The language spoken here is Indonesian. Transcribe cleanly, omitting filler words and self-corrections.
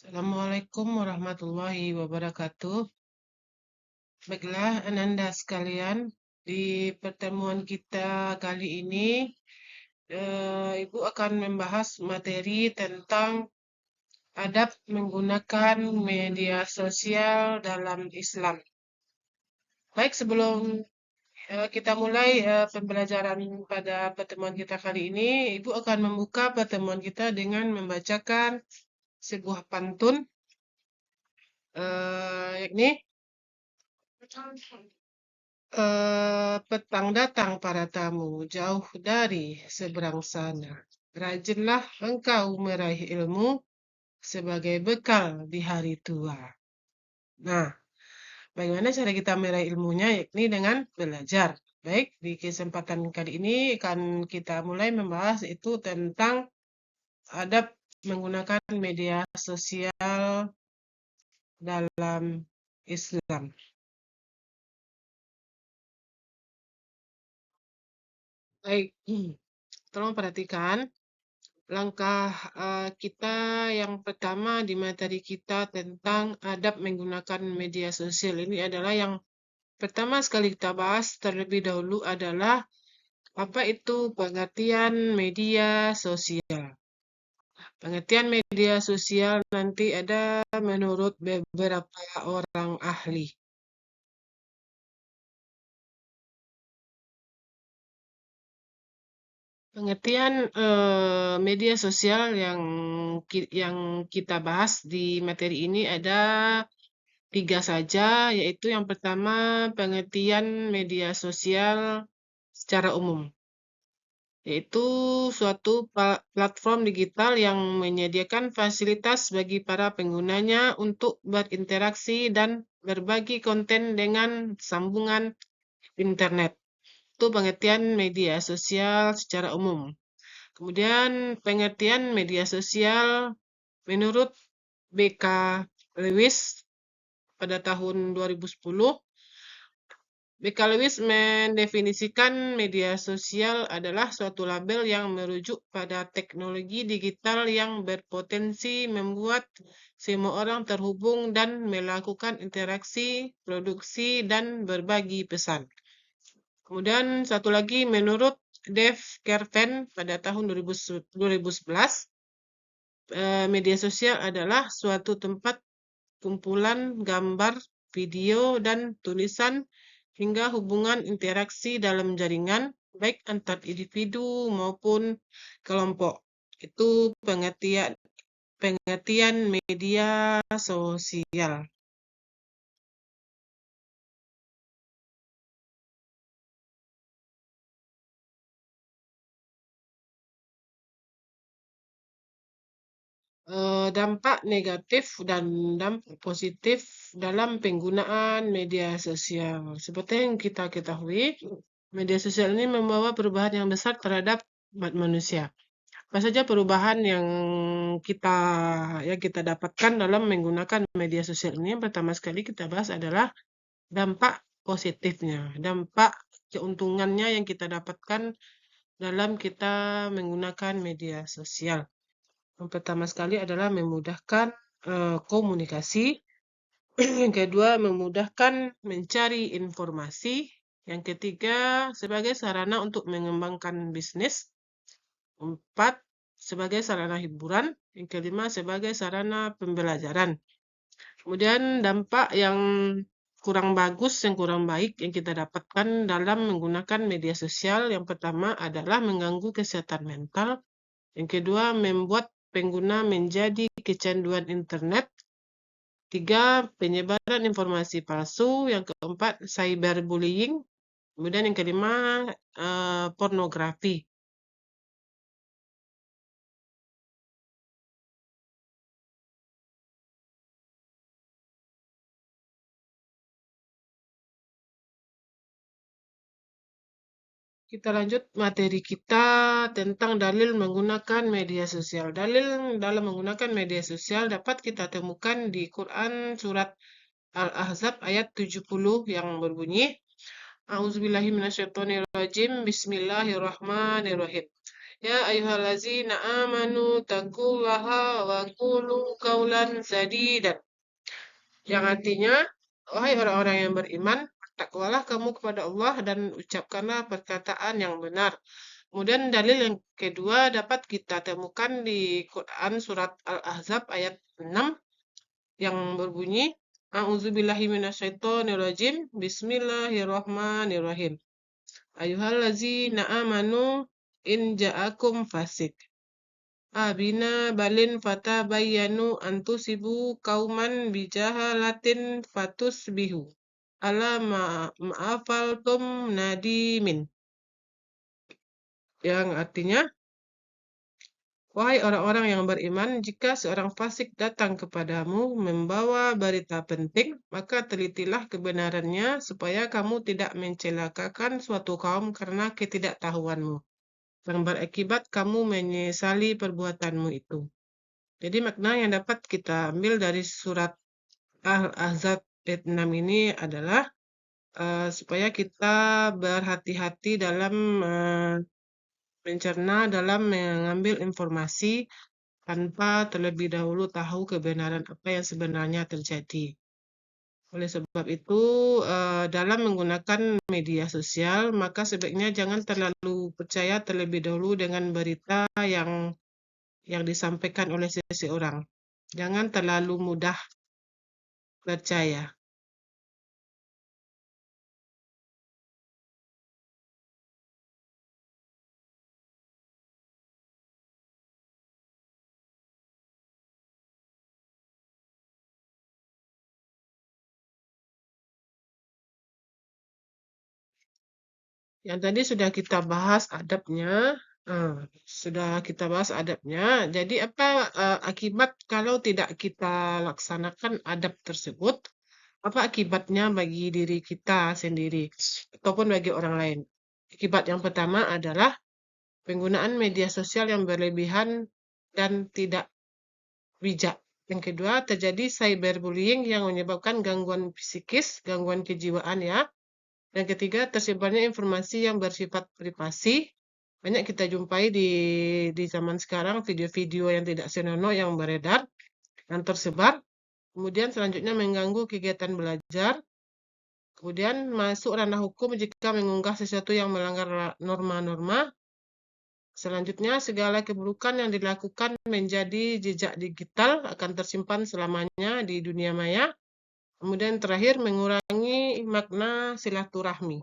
Assalamualaikum warahmatullahi wabarakatuh. Baiklah, Ananda sekalian, di pertemuan kita kali ini, Ibu akan membahas materi tentang adab menggunakan media sosial dalam Islam. Baik, sebelum kita mulai pembelajaran pada pertemuan kita kali ini, Ibu akan membuka pertemuan kita dengan membacakan sebuah pantun, yakni petang datang para tamu jauh dari seberang sana. Rajinlah engkau meraih ilmu sebagai bekal di hari tua. Nah, bagaimana cara kita meraih ilmunya? Yakni dengan belajar. Baik, di kesempatan kali ini akan kita mulai membahas itu tentang adab menggunakan media sosial dalam Islam. Baik, tolong perhatikan. Langkah kita yang pertama di materi kita tentang adab menggunakan media sosial ini adalah yang pertama sekali kita bahas terlebih dahulu adalah apa itu pengertian media sosial. Pengertian media sosial nanti ada menurut beberapa orang ahli. Pengertian media sosial yang kita bahas di materi ini ada 3 saja, yaitu yang pertama pengertian media sosial secara umum, yaitu suatu platform digital yang menyediakan fasilitas bagi para penggunanya untuk berinteraksi dan berbagi konten dengan sambungan internet. Itu pengertian media sosial secara umum. Kemudian pengertian media sosial menurut BK Lewis pada tahun 2010, BK Lewis mendefinisikan media sosial adalah suatu label yang merujuk pada teknologi digital yang berpotensi membuat semua orang terhubung dan melakukan interaksi, produksi, dan berbagi pesan. Kemudian satu lagi menurut Dave Kerven pada tahun 2011, media sosial adalah suatu tempat kumpulan gambar, video, dan tulisan hingga hubungan interaksi dalam jaringan, baik antar individu maupun kelompok. Itu pengertian media sosial. Dampak negatif dan dampak positif dalam penggunaan media sosial. Seperti yang kita ketahui, media sosial ini membawa perubahan yang besar terhadap manusia. Apa saja perubahan yang kita dapatkan dalam menggunakan media sosial ini? Yang pertama sekali kita bahas adalah dampak positifnya, dampak keuntungannya yang kita dapatkan dalam kita menggunakan media sosial. Yang pertama sekali adalah memudahkan komunikasi. Yang kedua, memudahkan mencari informasi. Yang ketiga, sebagai sarana untuk mengembangkan bisnis. 4, sebagai sarana hiburan. Yang kelima, sebagai sarana pembelajaran. Kemudian dampak yang kurang bagus, yang kurang baik yang kita dapatkan dalam menggunakan media sosial. Yang pertama adalah mengganggu kesehatan mental. Yang kedua, membuat pengguna menjadi kecanduan internet. 3, penyebaran informasi palsu. Yang keempat, cyberbullying. Kemudian yang kelima, pornografi. Kita lanjut materi kita tentang dalil menggunakan media sosial. Dalil dalam menggunakan media sosial dapat kita temukan di Quran surat Al-Ahzab ayat 70 yang berbunyi, A'udzubillahiminasyaitonirrajim, Bismillahirrahmanirrahim. Ya ayyuhallazina amanu taqullaha wa qulu qaulan sadidan. Yang artinya, wahai orang-orang yang beriman, bertakwalah kamu kepada Allah dan ucapkanlah perkataan yang benar. Kemudian dalil yang kedua dapat kita temukan di Quran surat Al-Ahzab ayat 6 yang berbunyi, A'udzubillahi minasyaitonirrajim. Bismillahirrahmanirrahim. Ayyuhallazina amanu in ja'akum fasik. Abina balin fatabayyanu antusibu kauman bijahalatin fatusbihu. Ala ma'afaltum nadimin. Yang artinya, wahai orang-orang yang beriman, jika seorang fasik datang kepadamu membawa berita penting, maka telitilah kebenarannya supaya kamu tidak mencelakakan suatu kaum karena ketidaktahuanmu, yang berakibat kamu menyesali perbuatanmu itu. Jadi makna yang dapat kita ambil dari surat Al-Ahzab ayat 6 ini adalah supaya kita berhati-hati dalam mencerna, dalam mengambil informasi tanpa terlebih dahulu tahu kebenaran apa yang sebenarnya terjadi. Oleh sebab itu, dalam menggunakan media sosial, maka sebaiknya jangan terlalu percaya terlebih dahulu dengan berita yang disampaikan oleh seseorang. Jangan terlalu mudah percaya. Yang tadi sudah kita bahas adabnya. Sudah kita bahas adabnya. Jadi apa akibat kalau tidak kita laksanakan adab tersebut? Apa akibatnya bagi diri kita sendiri ataupun bagi orang lain? Akibat yang pertama adalah penggunaan media sosial yang berlebihan dan tidak bijak. Yang kedua, terjadi cyberbullying yang menyebabkan gangguan psikis, gangguan kejiwaan ya. Yang ketiga, tersebarnya informasi yang bersifat privasi. Banyak kita jumpai di zaman sekarang video-video yang tidak senonoh yang beredar, yang tersebar. Kemudian selanjutnya mengganggu kegiatan belajar. Kemudian masuk ranah hukum jika mengunggah sesuatu yang melanggar norma-norma. Selanjutnya, segala keburukan yang dilakukan menjadi jejak digital akan tersimpan selamanya di dunia maya. Kemudian terakhir, mengurangi makna silaturahmi.